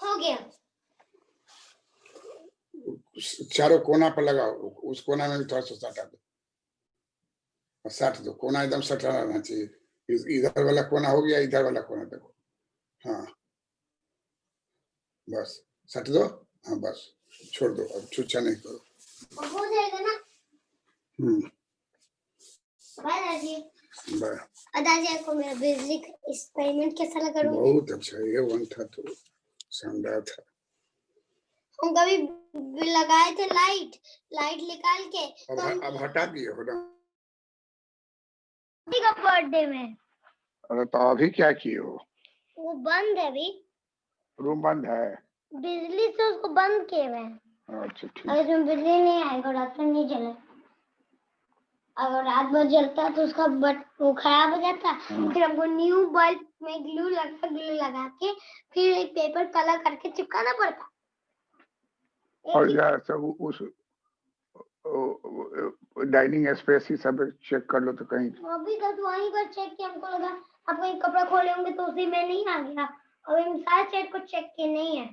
हो गया। चारों कोना पर लगाओ, उस कोना में भी थोड़ा सा सटा दो, साट दो। कोना एकदम सटा रहना चाहिए। इधर वाला कोना हो गया, इधर वाला कोना देखो। हाँ बस सट दो। हाँ बस छोड़ दो, अब छुच्छा नहीं करो। हो जाएगा ना। बाय दादी। बाय। दादी को मेरा बेसिक एक्सपेरिमेंट कैसा लगा? बहुत अच्छा, ये वन था तो शानदार था। हम कभी लगाए थे लाइट निकाल के। अब हटा दिए हो ना का बर्थडे में। अरे तो अभी क्या किए हो? वो बंद है अभी, रूम बंद है, बिजली से उसको बंद किए हुए हैं। अच्छा ठीक। अगर इसमें बिजली नहीं आएगा, रात में नहीं जले, अगर रात भर जलता है तो उसका वो खराब हो जाता है। फिर हमको न्यू बल्ब में ग्लू लगा के फिर एक पेपर कलर करके चिपकाना पड़ता। और यार सब उस डाइनिंग स्पेस ही सब चेक कर लो तो कहीं। अभी तक वहीं पर चेक किया, हमको लगा आप कहीं कपड़ा खोले होंगे तो उसी में नहीं आ गया। अभी हम सारे सेट को चेक किए, नहीं है।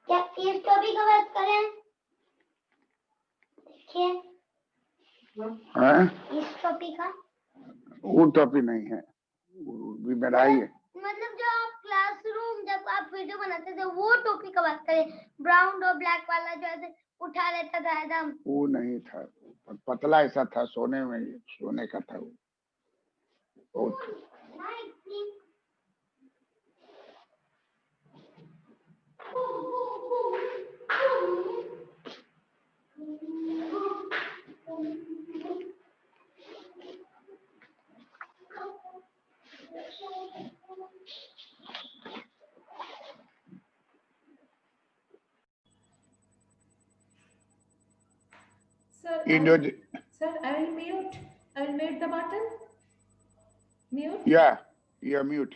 क्या इस टॉपिक का बात करें? देखिए इस टॉपिक का, वो टॉपिक नहीं है, वो मेरा ही है। मतलब जो आप क्लासरूम जब आप वीडियो बनाते थे वो टॉपिक का बात करें। ब्राउन और ब्लैक वाला जो ऐसे उठा लेता था एकदम, वो नहीं था, पतला ऐसा था, सोने का था वो। Sir, I will mute. I will mute the button. Mute. Yeah, mute.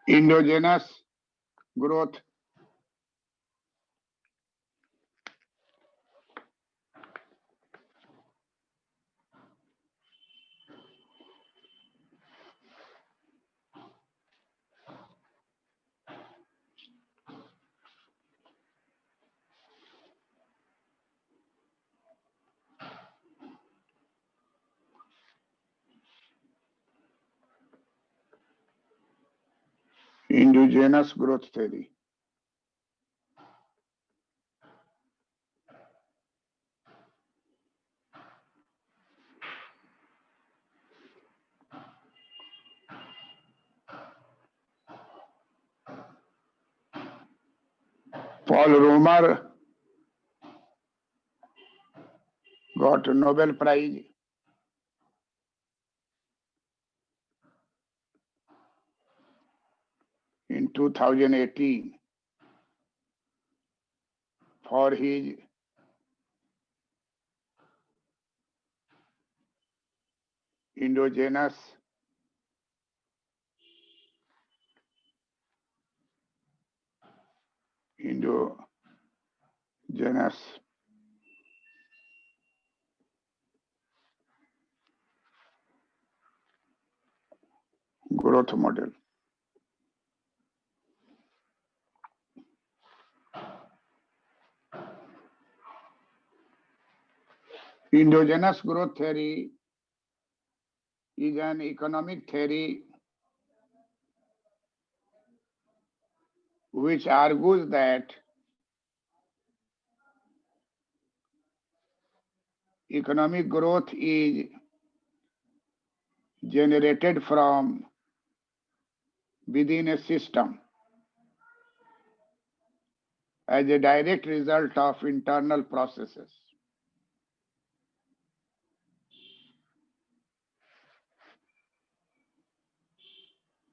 Endogenous growth. Endogenous growth theory. Paul Romer got a Nobel Prize in 2018 for his endogenous growth model. Endogenous growth theory is an economic theory which argues that economic growth is generated from within a system as a direct result of internal processes.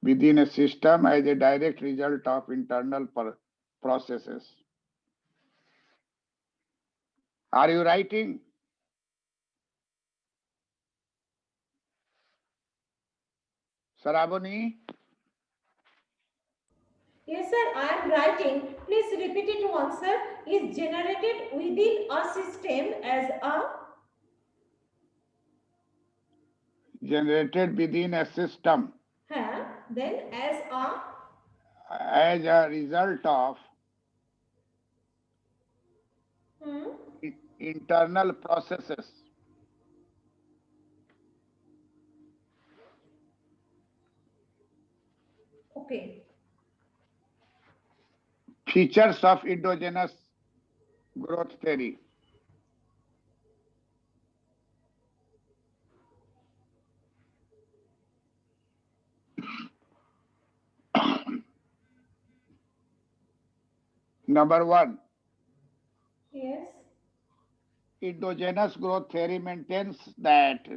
Within a system as a direct result of internal processes. Are you writing? Saraboni? Yes, sir, I am writing. Please repeat it once, sir. Is generated within a system as a Generated within a system then as a result of hmm, internal processes. okay. Features of endogenous growth theory. Number one, Yes. endogenous growth theory maintains that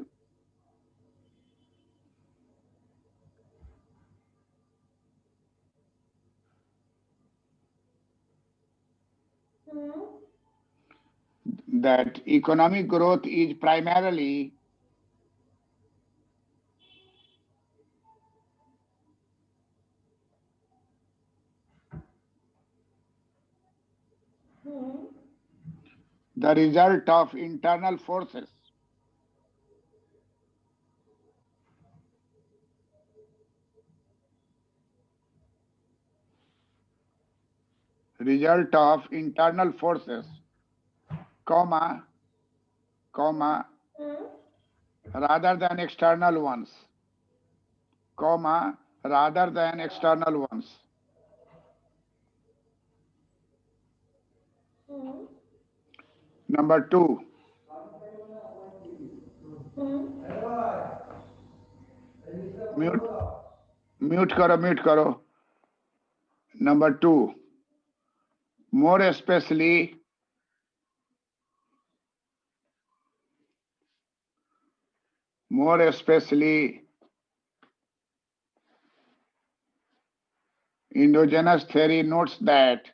Hmm. that economic growth is primarily Hmm. the result of internal forces. Result of internal forces, comma, Hmm. rather than external ones, comma, rather than external ones. Hmm. Number two, Hmm. mute karo. Number two, more especially endogenous theory notes that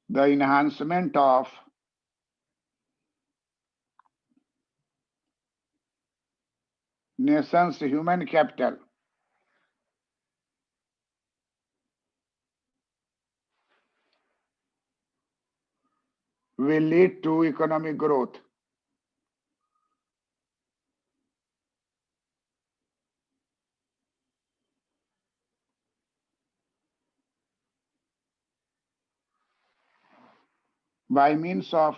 the enhancement of nation's human capital will lead to economic growth. By means of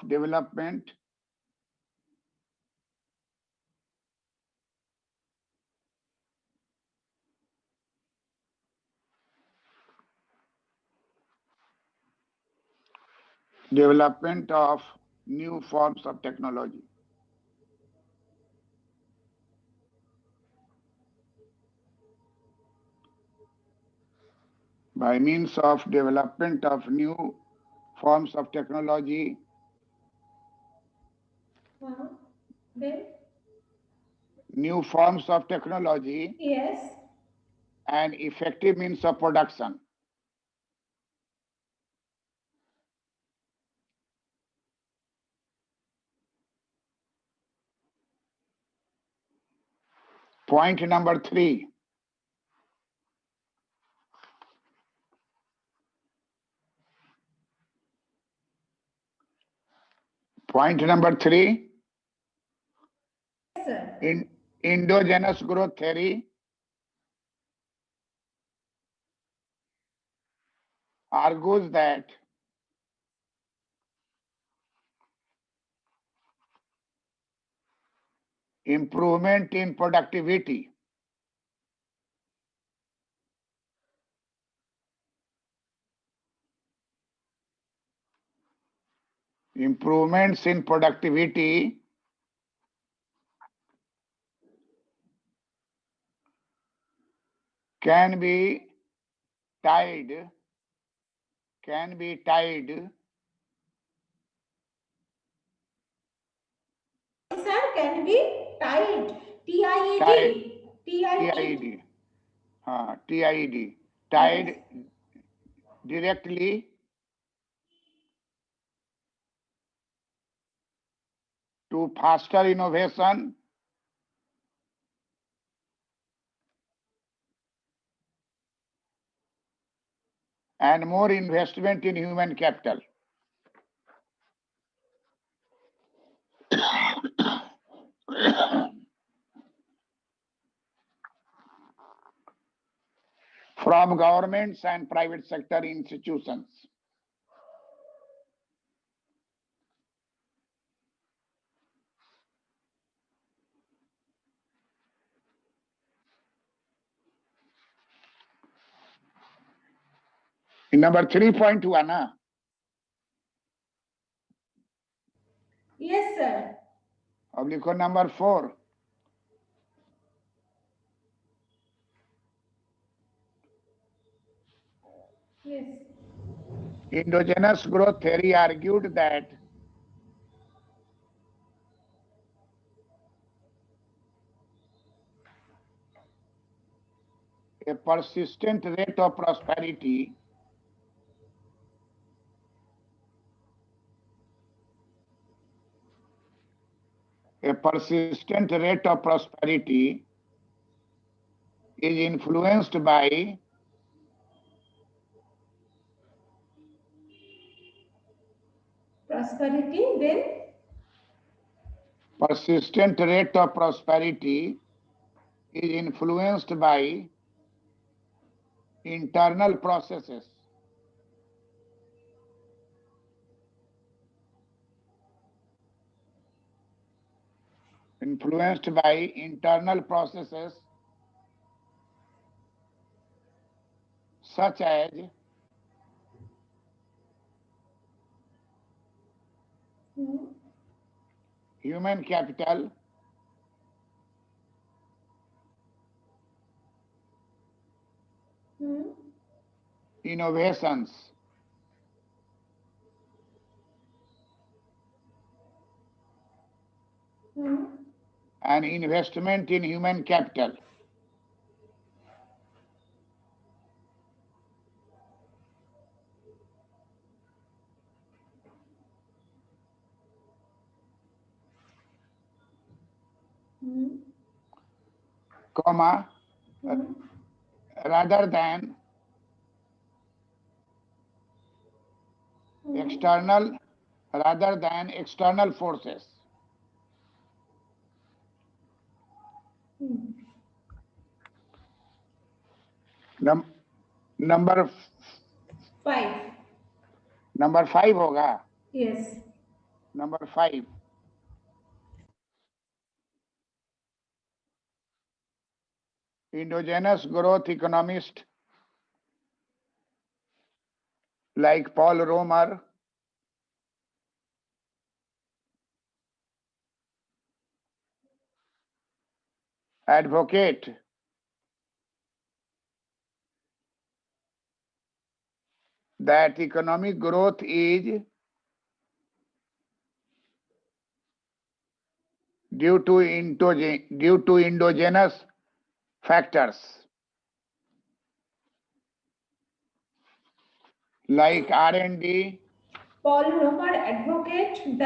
development of new forms of technology. By means of development of new forms of technology, Then new forms of technology yes. and effective means of production. Point number three. Point number three. Yes, sir. In endogenous growth theory argues that improvement in productivity improvements in productivity can be tied Sir, can be tied TIED. TIED. TIED. Tied directly to faster innovation and more investment in human capital. From governments and private sector institutions. In number 3.2, Anna. Yes, sir. Oblique number 4. Yes. Endogenous growth theory argued that a persistent rate of prosperity is influenced by Prosperity, then? persistent rate of prosperity is influenced by internal processes. Influenced by internal processes such as human capital, innovations, and investment in human capital. Comma, rather than external forces. Number 5. Number 5 होगा. Yes. Number 5. Endogenous growth economists like Paul Romer advocate that economic growth is due to endogenous factors like R&D. Paul Romer advocate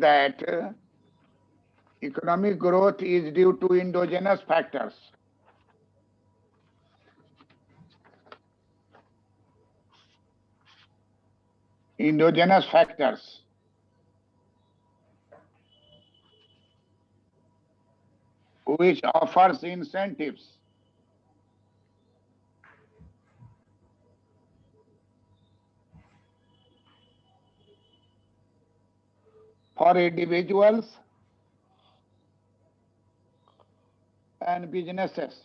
that economic growth is due to endogenous factors. Endogenous factors which offers incentives for individuals and businesses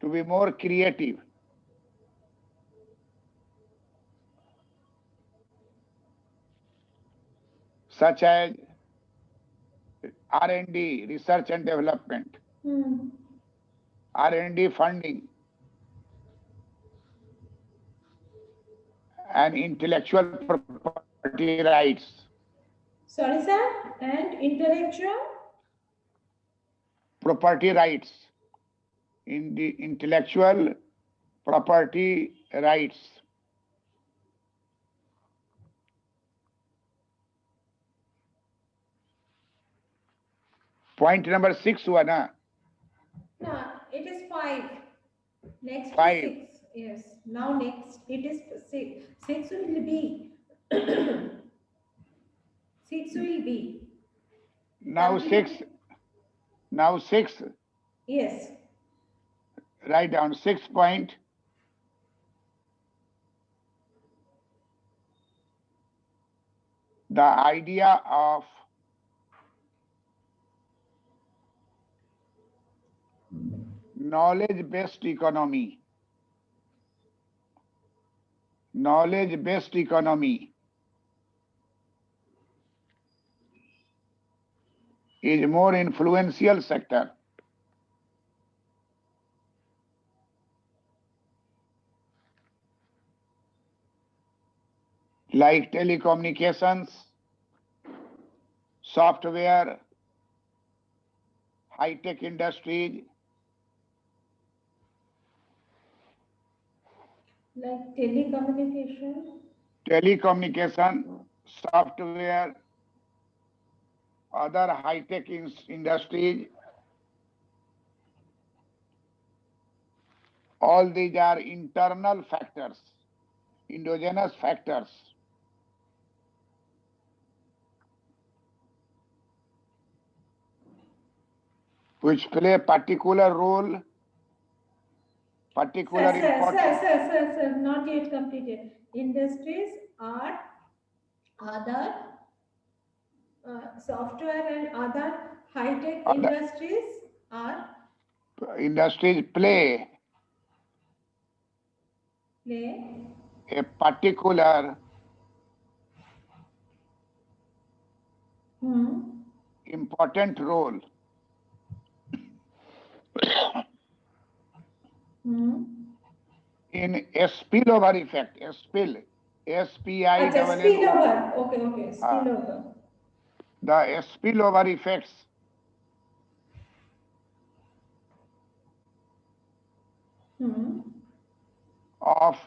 to be more creative, such as R&D, research and development, R&D funding, and intellectual property rights. Sorry, sir. And intellectual? Property rights. In the intellectual property rights. Point number 6 हुआ ना? No, it is 5. Next 5. is 6. Yes. Now next it is 6. 6 will be 6 will be. Now 6. Now 6. Yes. Write down 6 point. The idea of knowledge-based economy. Knowledge-based economy is more influential sector. Like telecommunications, software, high-tech industries, Like telecommunication, software, other high-tech industries. All these are internal factors, endogenous factors. Which play a particular role, particular importance. Sir, not yet completed. Industries are other software and other high-tech Other industries are industries play a particular important role in a spillover effect, a spill, S-P-I-L-L-O. spillover. Okay, spillover. The spillover effects of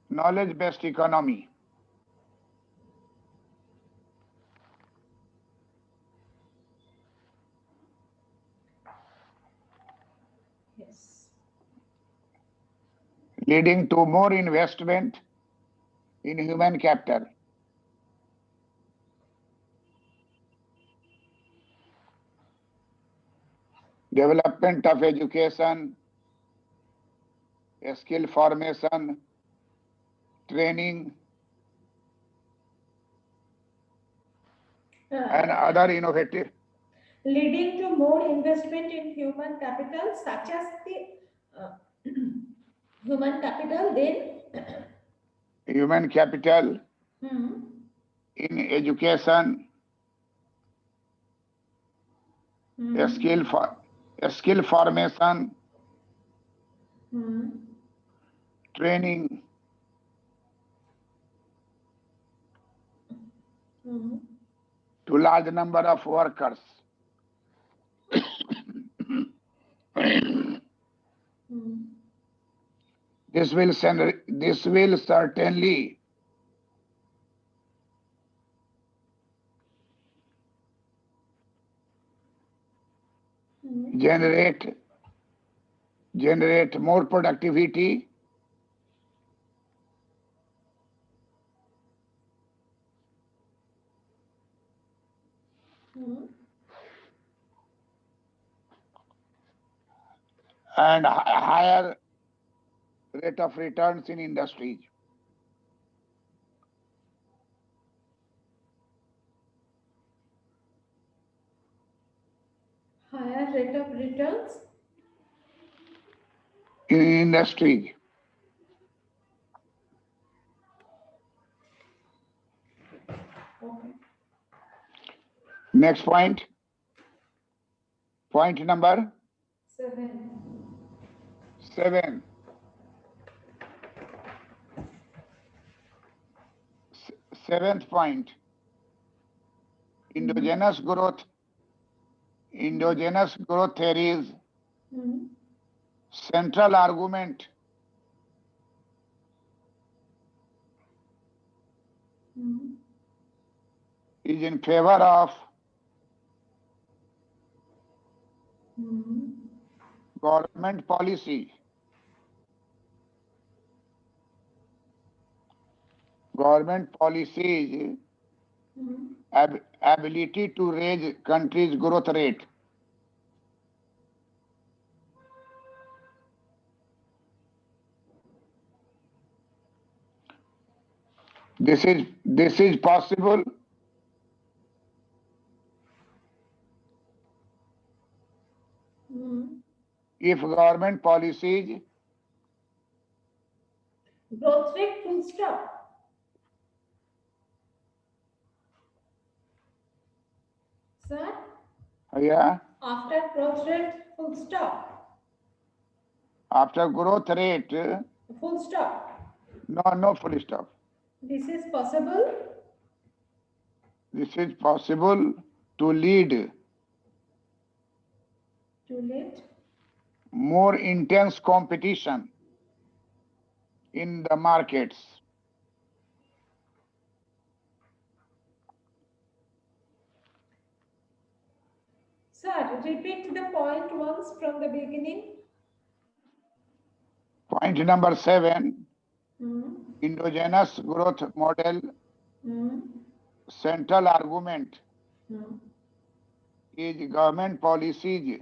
knowledge-based economy. Yes. Leading to more investment in human capital. Development of education, skill formation, training, and other innovative. Leading to more investment in human capital, such as the human capital, then Human capital in education, skill formation, training, to large number of workers. This will certainly generate more productivity, and higher rate of returns in industries. higher rate of returns In industries. Okay. Next point. Point number 7. Seventh point, endogenous growth theories, central argument is in favor of government policy. Government policy is ability to raise country's growth rate. This is possible if government policies Growth rate full stop. Sir, yeah, after growth rate full stop. after growth rate, Full stop. no full stop. This is possible. This is possible to lead Too late. more intense competition in the markets. Sir, repeat the point once from the beginning. Point number 7, endogenous growth model, central argument is government policies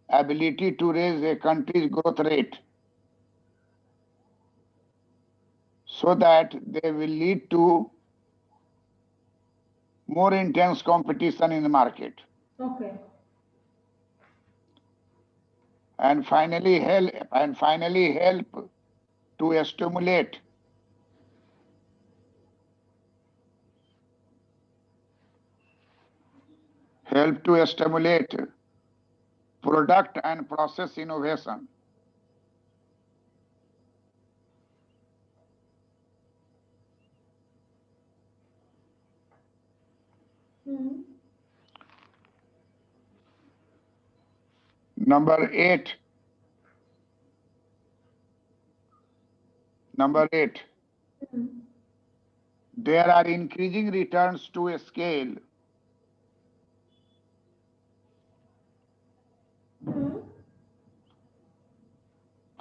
ability to raise a country's growth rate so that they will lead to more intense competition in the market. Okay. And finally help to stimulate product and process innovation. Number 8. There are increasing returns to a scale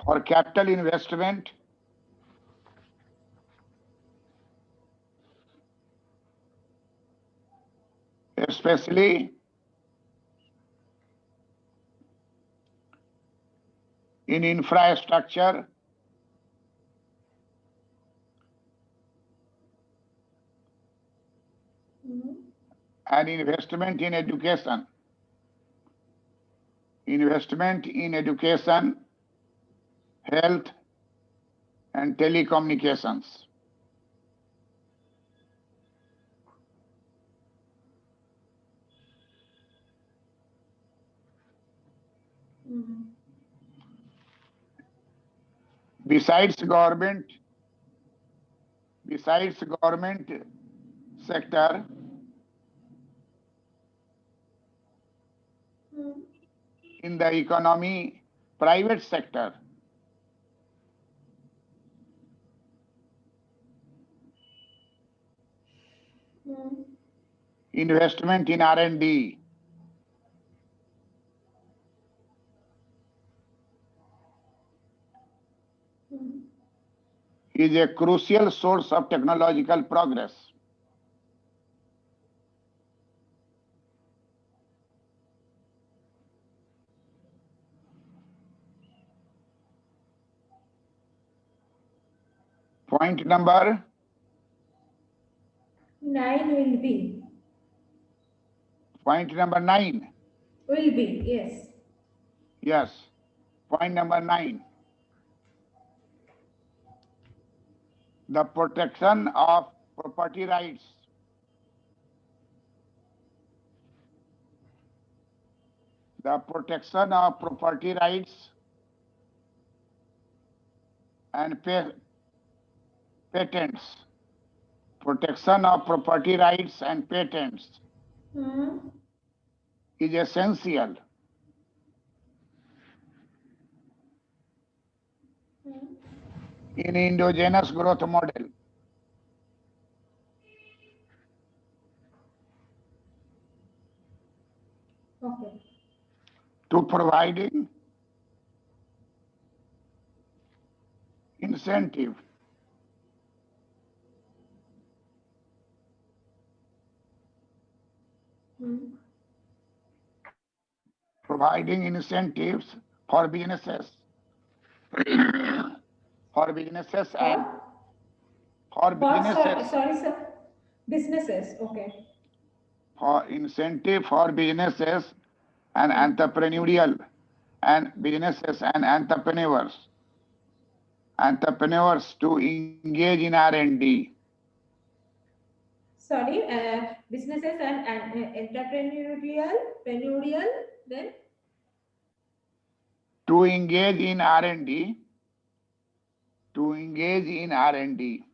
for capital investment especially in infrastructure and investment in education. Health, and telecommunications. Besides government sector, in the economy, private sector, investment in R&D is a crucial source of technological progress. Point number 9 will be. Point number 9. Will be, yes. Yes. Point number 9. The protection of property rights. The protection of property rights and patents protection of property rights and patents is essential in endogenous growth model Okay. to providing incentive providing incentives for businesses for businesses and for businesses Sorry, sir. Businesses. Okay. for incentive for businesses and entrepreneurial and businesses and entrepreneurs to engage in R&D. Sorry, businesses and entrepreneurial, then To engage in R&D. To engage in R&D.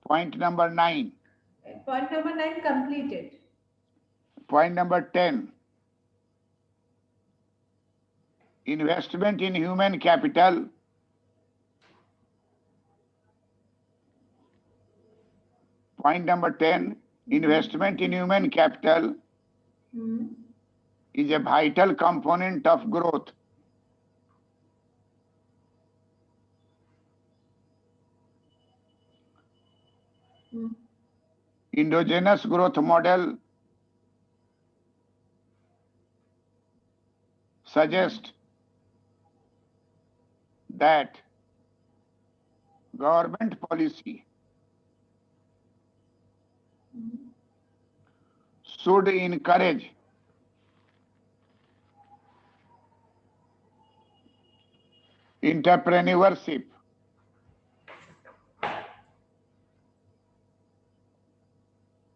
Point number 9. Point number 9 completed. Point number 10. Investment in human capital. Point number 10. Investment in human capital is a vital component of growth. Endogenous growth model suggests that government policy should encourage entrepreneurship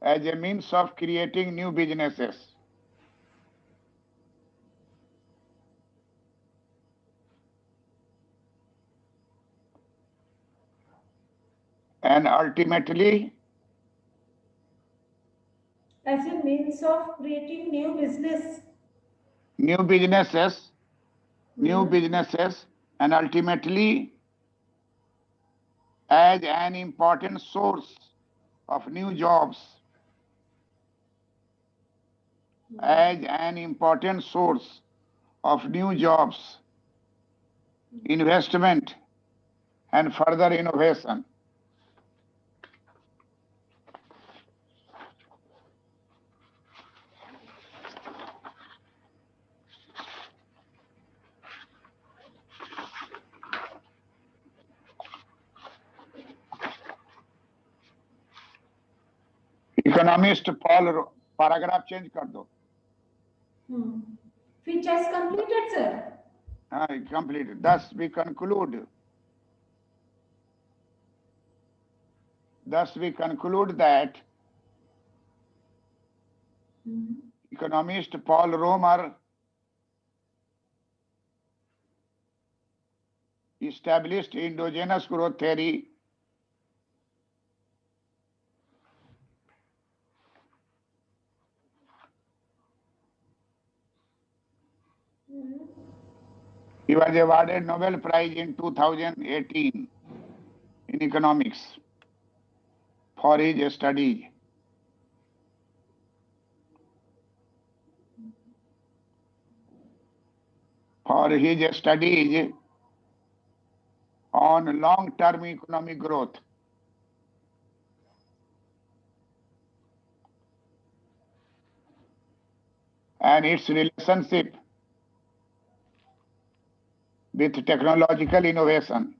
as a means of creating new businesses and ultimately As a means of creating new businesses and ultimately as an important source of new jobs, investment and further innovation. Economist Paul paragraph change कर दो. Features completed, sir. Completed. Thus we conclude that economist Paul Romer established endogenous growth theory He was awarded Nobel Prize in 2018 in economics for his studies. On long-term economic growth. And its relationship with technological innovation.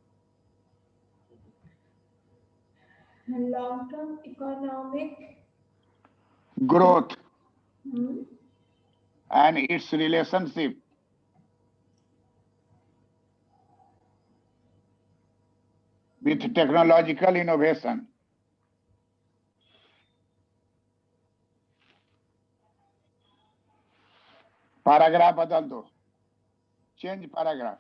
Long-term economic growth and its relationship with technological innovation. Paragraph बदल दो. Change paragraph.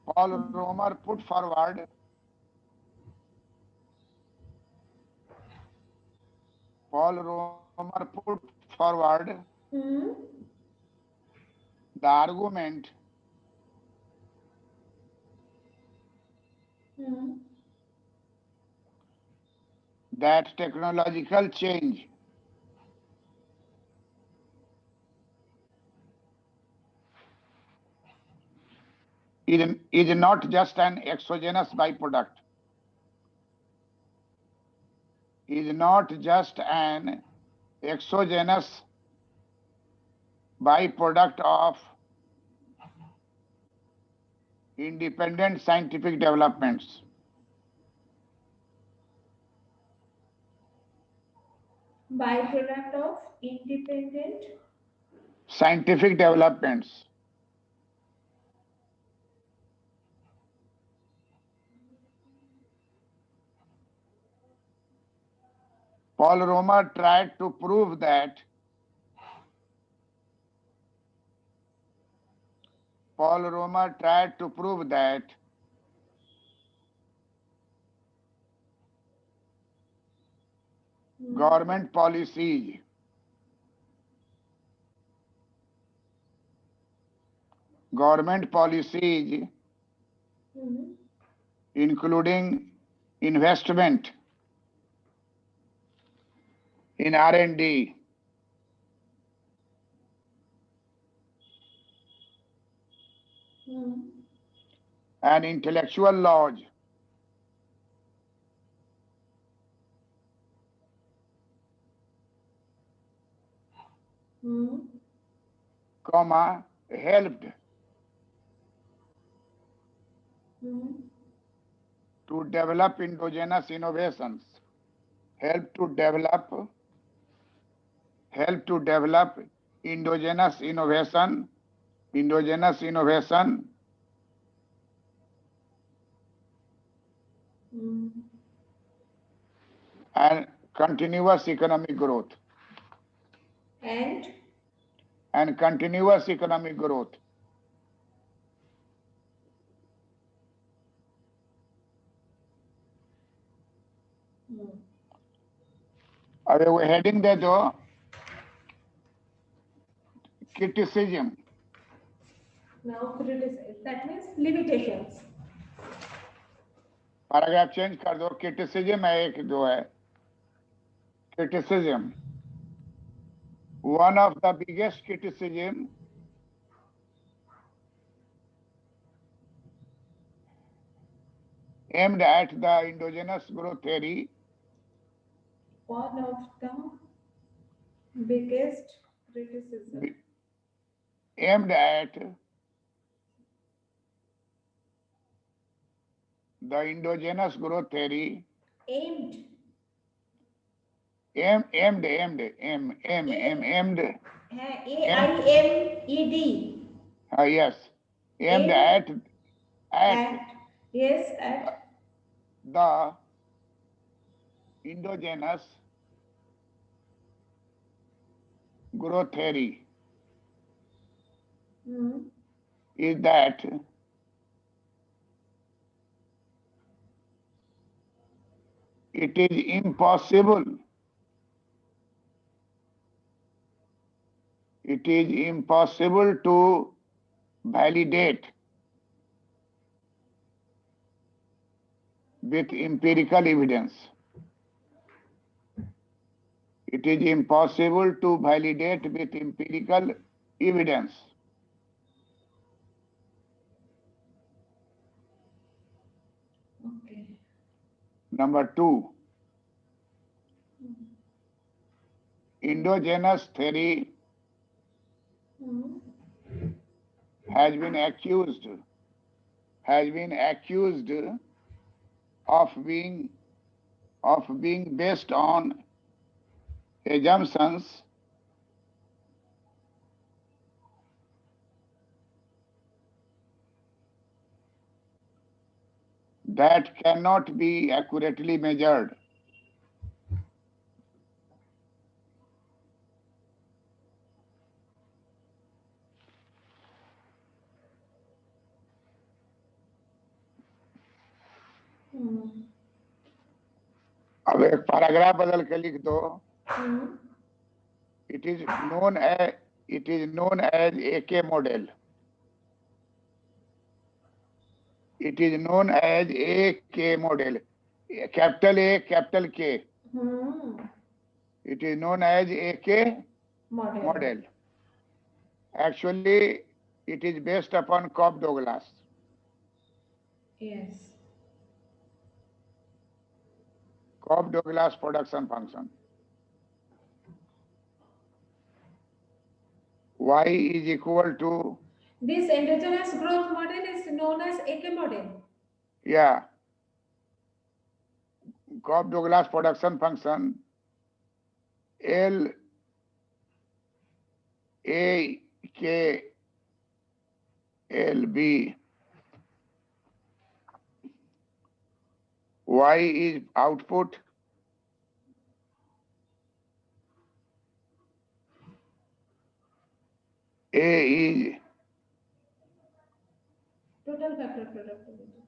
Paul Romer put forward Hmm. the argument Hmm. that technological change is not just an exogenous byproduct, of independent scientific developments. Byproduct of independent. Scientific developments. Paul Romer tried to prove that Hmm. government policies Hmm. including investment in R&D Hmm. and intellectual laws Hmm. helped Hmm. to develop endogenous innovations, help to develop endogenous innovation Hmm. and continuous economic growth. And Continuous economic growth. hmm. अरे वो heading दे दो, criticism. Now criticize. That means limitations. Paragraph change कर दो, criticism है एक जो है criticism. One of the biggest criticism aimed at the endogenous growth theory One of the biggest criticism. aimed at the endogenous growth theory Aimed. aimed AIMED. yes, aimed Aimed at yes, at the endogenous growth theory hmm. is that it is impossible to validate with empirical evidence. It is impossible to validate with empirical evidence. Okay. Number 2, endogenous theory Hmm. has been accused of being based on assumptions that cannot be accurately measured. अब एक paragraph बदल के लिख दो. हम्म. It is known as AK model. It is known as AK model. Capital A, capital K. It is known as AK model. Actually, it is based upon Cobb-Douglas. Yes. Cobb-Douglas production function. Y is equal to, This endogenous growth model is known as AK model. yeah, Cobb-Douglas production function, L A K L B. Y is output, A is Total factor productivity.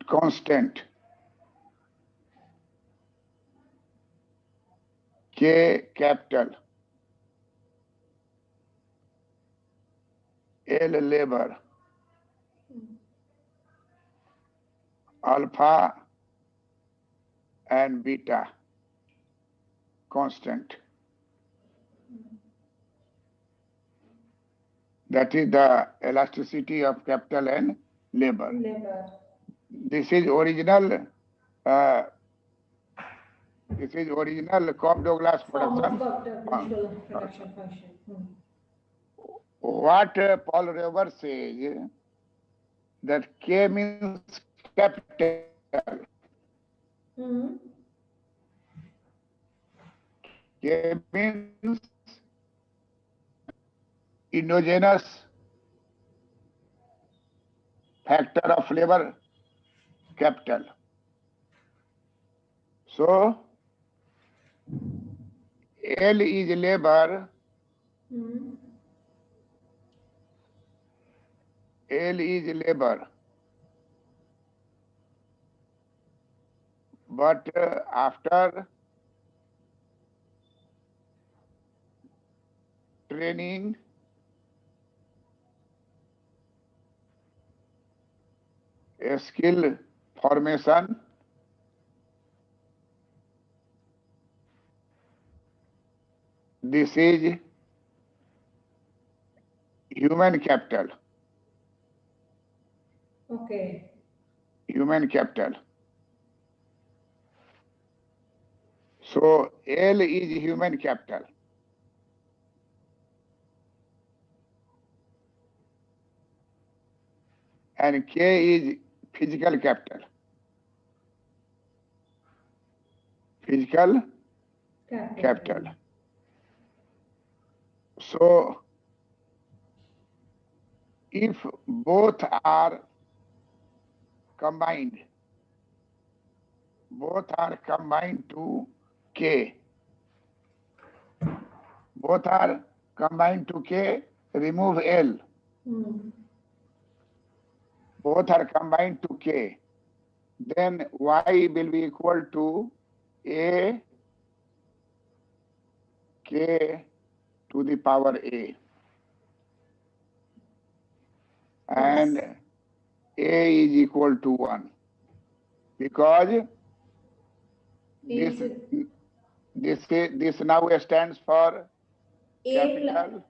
constant, K capital, L labor, alpha and beta constant. That is the elasticity of capital and labor. This is original. This is original Cobb-Douglas production. Production function. What Paul Revere says that K means capital. K means endogenous factor of labor capital. So L is labor, L is labor, but after training, a skill formation, this is human capital. Okay. Human capital. So L is human capital. And K is physical capital. Physical capital. So if both are combined to K, both are combined to K, remove L. Both are combined to K. Then Y will be equal to A K to the power A. And A is equal to 1. Because this now stands for capital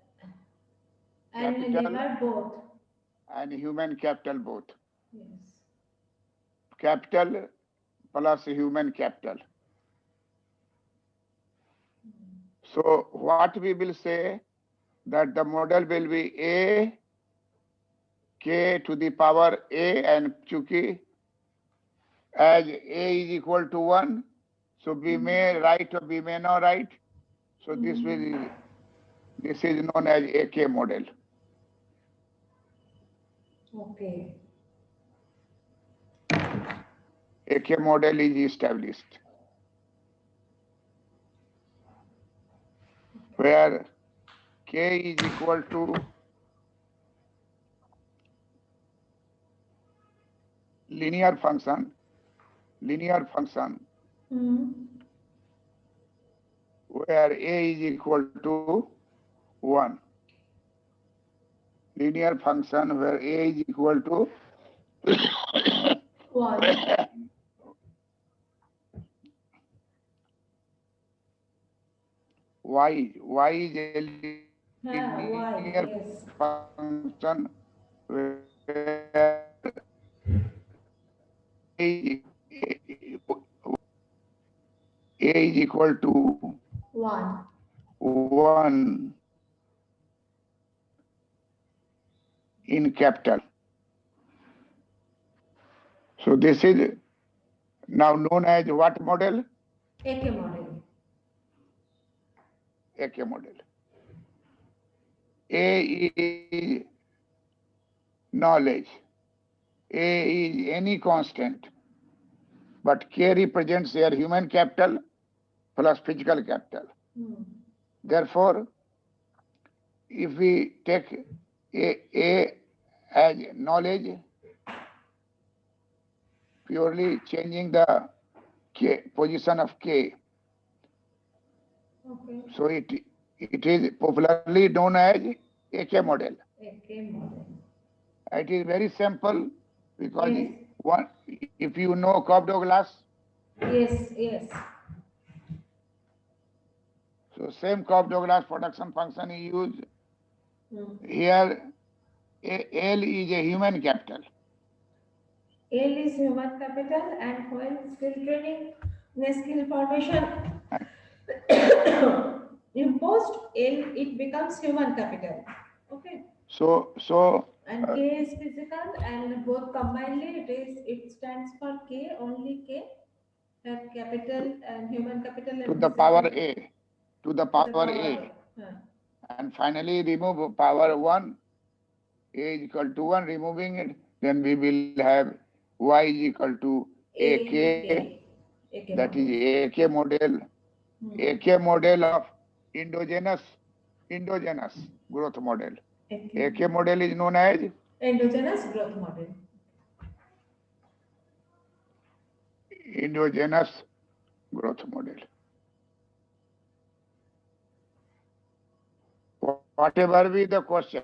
and labor both. And human capital both. Yes. Capital plus human capital. So what we will say that the model will be A K to the power A, and chunki as A is equal to 1, so we may write or we may not write. So this is known as AK model. Okay. AK model is established, where K is equal to linear function where a is equal to 1. Linear function where a is equal to 1. y is a Why? linear Yes. function where a is equal to 1. 1 in capital. So this is now known as what model? AK model. AK model. A is knowledge. A is any constant, but K represents their human capital plus physical capital. Therefore, if we take A as knowledge, purely changing the K, position of K, Okay. so it is popularly known as AK model. AK model. It is very simple because Yes. one, if you know Cobb-Douglas glass, Yes. so same Cobb-Douglas production function is used. Here, L is a human capital. L is human capital, and when skill training, skill formation imposed L, it becomes human capital. Okay. So And K is physical, and both combinedly it stands for K, only K, capital and human capital and to the physical. power A, to the To the power power. A, and finally remove power 1, A is equal to 1, removing it, then we will have Y is equal to AK, that is AK model, AK model of endogenous growth model. AK model is known as Endogenous growth model. endogenous growth model. Whatever be the question,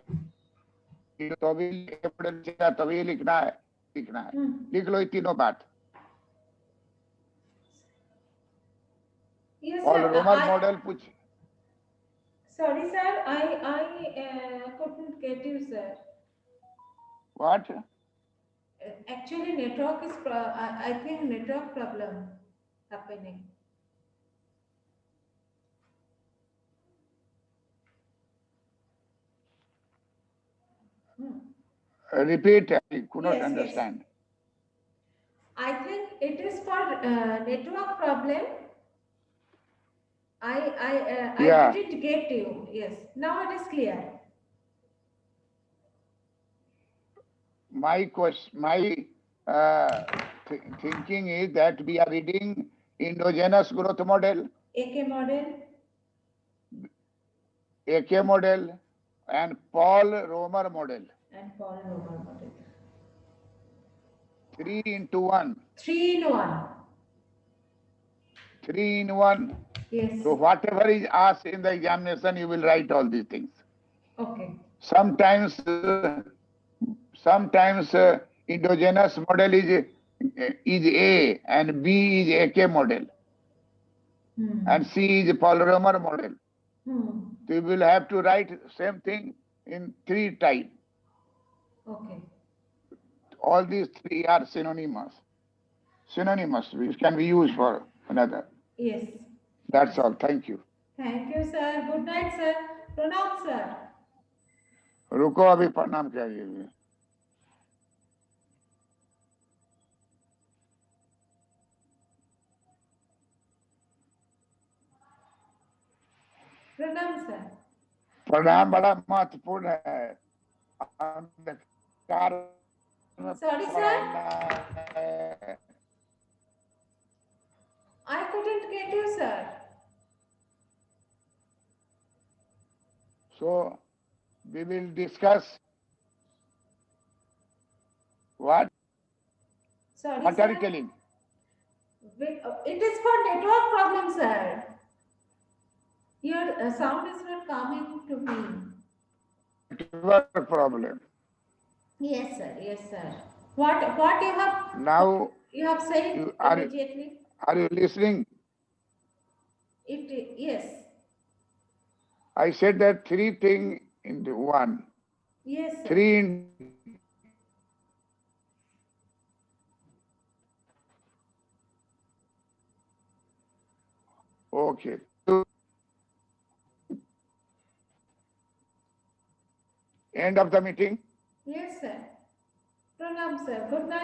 तभी लिखना है लिख लो ये तीनों बात. Yes, All sir. Romer model पूछ. Sorry, sir. I couldn't get you, sir. What? Actually, network is. I think network problem happening. Repeat. I could not Yes. understand. I think it is for network problem. I didn't get you. Yes. Now it is clear. My thinking is that we are reading endogenous growth model, AK model, and Paul Romer model. 3 into 1. 3 in 1. 3 in 1. Yes. So whatever is asked in the examination, you will write all these things. Okay. Sometimes endogenous model is A and B is AK model and C is Paul Romer model. So you will have to write same thing in 3 types. Okay. All these 3 are synonymous. Which can be used for another. Yes. That's all. Thank you. Thank you, sir. Good night, sir. Pranam, sir. रुको अभी प्रणाम करिए. Pranam, sir. प्रणाम बड़ा महत्वपूर्ण है. अंधकार में Sorry, sir. पढ़ना है. I couldn't get you, sir. So we will discuss what Sorry, What sir. are you telling? It is for network problem, sir. Your sound is not coming to me. Network problem. Yes, sir. Yes, sir. What Now you have said you immediately? are you listening? Yes. I said that three things into one. Yes, sir. Three in okay. End of the meeting. Yes, sir. Pranam, sir. Good night.